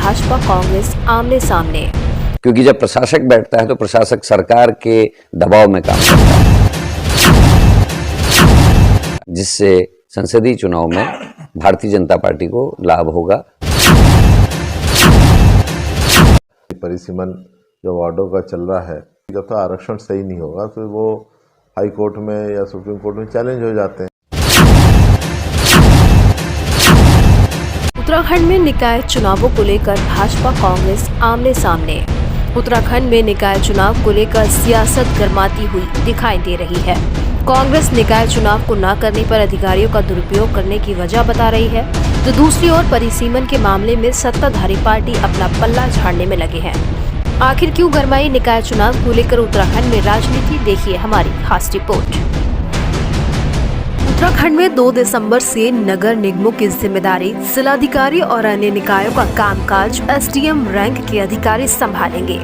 भाजपा कांग्रेस आमने सामने। क्योंकि जब प्रशासक बैठता है तो प्रशासक सरकार के दबाव में काम करता है, जिससे संसदीय चुनाव में भारतीय जनता पार्टी को लाभ होगा। परिसीमन जो वार्डों का चल रहा है, जब तक आरक्षण सही नहीं होगा तो वो हाई कोर्ट में या सुप्रीम कोर्ट में चैलेंज हो जाते हैं। उत्तराखंड में निकाय चुनावों को लेकर भाजपा कांग्रेस आमने सामने। उत्तराखंड में निकाय चुनाव को लेकर सियासत गरमाती हुई दिखाई दे रही है। कांग्रेस निकाय चुनाव को न करने पर अधिकारियों का दुरुपयोग करने की वजह बता रही है, तो दूसरी ओर परिसीमन के मामले में सत्ताधारी पार्टी अपना पल्ला झाड़ने में लगे हैं। आखिर क्यों गरमाई निकाय चुनाव को लेकर उत्तराखंड में राजनीति, देखिए हमारी खास रिपोर्ट। उत्तराखंड में 2 दिसंबर से नगर निगमों की जिम्मेदारी जिलाधिकारी और अन्य निकायों का कामकाज एसडीएम रैंक के अधिकारी संभालेंगे।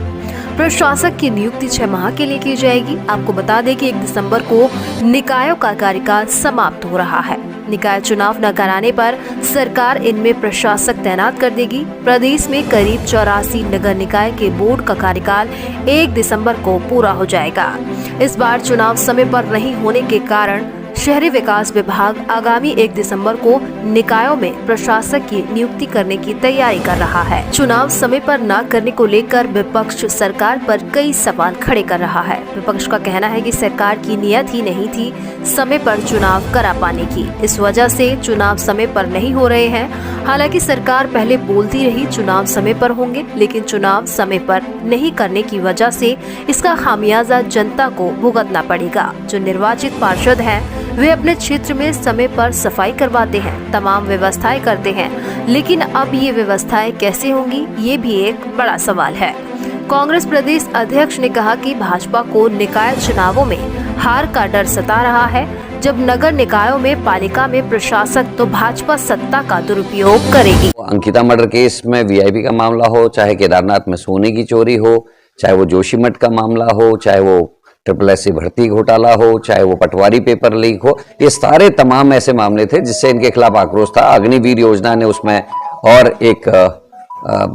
प्रशासक की नियुक्ति 6 माह के लिए की जाएगी। आपको बता दें कि 1 दिसंबर को निकायों का कार्यकाल समाप्त हो रहा है। निकाय चुनाव न कराने पर सरकार इनमें प्रशासक तैनात कर देगी। प्रदेश में करीब 84 नगर निकाय के बोर्ड का कार्यकाल 1 दिसंबर को पूरा हो जाएगा। इस बार चुनाव समय पर नहीं होने के कारण शहरी विकास विभाग आगामी 1 दिसंबर को निकायों में प्रशासक की नियुक्ति करने की तैयारी कर रहा है। चुनाव समय पर न करने को लेकर विपक्ष सरकार पर कई सवाल खड़े कर रहा है। विपक्ष का कहना है कि सरकार की नीयत ही नहीं थी समय पर चुनाव करा पाने की, इस वजह से चुनाव समय पर नहीं हो रहे हैं। हालांकि सरकार पहले बोलती रही चुनाव समय पर होंगे, लेकिन चुनाव समय पर नहीं करने की वजह से इसका खामियाजा जनता को भुगतना पड़ेगा। जो निर्वाचित पार्षद हैं वे अपने क्षेत्र में समय पर सफाई करवाते हैं, तमाम व्यवस्थाएं करते हैं, लेकिन अब ये व्यवस्थाएं कैसे होंगी, ये भी एक बड़ा सवाल है। कांग्रेस प्रदेश अध्यक्ष ने कहा कि भाजपा को निकाय चुनावों में हार का डर सता रहा है। जब नगर निकायों में पालिका में प्रशासक तो भाजपा सत्ता का दुरुपयोग करेगी। अंकिता मर्डर केस में वीआईपी का मामला हो, चाहे केदारनाथ में सोने की चोरी हो, चाहे वो जोशीमठ का मामला हो, चाहे वो SSS भर्ती घोटाला हो, चाहे वो पटवारी पेपर लीक हो, ये सारे तमाम ऐसे मामले थे जिससे इनके खिलाफ आक्रोश था। अग्निवीर योजना ने उसमें और एक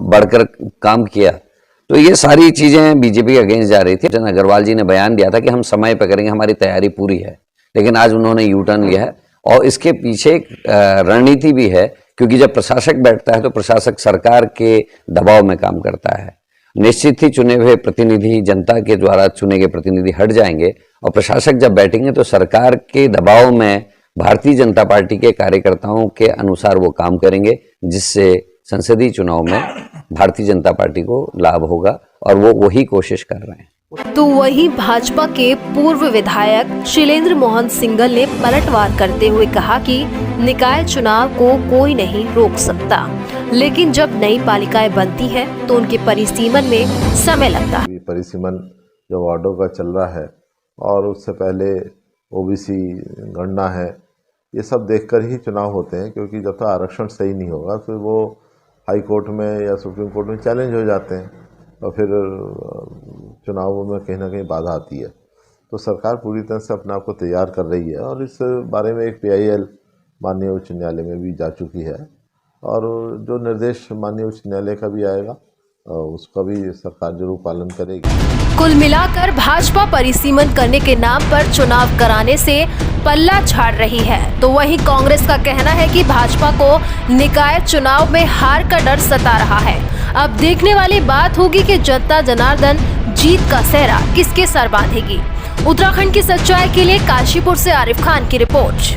बढ़कर काम किया। तो ये सारी चीजें बीजेपी के अगेंस्ट जा रही थी। जन अग्रवाल जी ने बयान दिया था कि हम समय पर करेंगे, हमारी तैयारी पूरी है, लेकिन आज उन्होंने यू टर्न लिया है और इसके पीछे एक रणनीति भी है। क्योंकि जब प्रशासक बैठता है तो प्रशासक सरकार के दबाव में काम करता है। निश्चित ही चुने हुए प्रतिनिधि, जनता के द्वारा चुने गए प्रतिनिधि हट जाएंगे और प्रशासक जब बैठेंगे तो सरकार के दबाव में भारतीय जनता पार्टी के कार्यकर्ताओं के अनुसार वो काम करेंगे, जिससे संसदीय चुनाव में भारतीय जनता पार्टी को लाभ होगा और वो वही कोशिश कर रहे हैं। तो वहीं भाजपा के पूर्व विधायक शैलेंद्र मोहन सिंगल ने पलटवार करते हुए कहा कि निकाय चुनाव को कोई नहीं रोक सकता, लेकिन जब नई पालिकाएं बनती हैं तो उनके परिसीमन में समय लगता है। परिसीमन जो वार्डों का चल रहा है और उससे पहले ओबीसी गणना है, ये सब देखकर ही चुनाव होते हैं। क्योंकि जब तक आरक्षण सही नहीं होगा तो वो हाई कोर्ट में या सुप्रीम कोर्ट में चैलेंज हो जाते हैं और फिर चुनावों में कहीं ना कहीं बाधा आती है। तो सरकार पूरी तरह से अपने आप को तैयार कर रही है और इस बारे में एक PIL माननीय उच्च न्यायालय में भी जा चुकी है और जो निर्देश माननीय उच्च न्यायालय का भी आएगा उसका भी सरकार जरूर पालन करेगी। कुल मिलाकर भाजपा परिसीमन करने के नाम पर चुनाव कराने से पल्ला झाड़ रही है, तो वहीं कांग्रेस का कहना है कि भाजपा को निकाय चुनाव में हार का डर सता रहा है। अब देखने वाली बात होगी कि जनता जनार्दन जीत का सेहरा किसके सर बांधेगी। उत्तराखंड की सच्चाई के लिए काशीपुर से आरिफ खान की रिपोर्ट।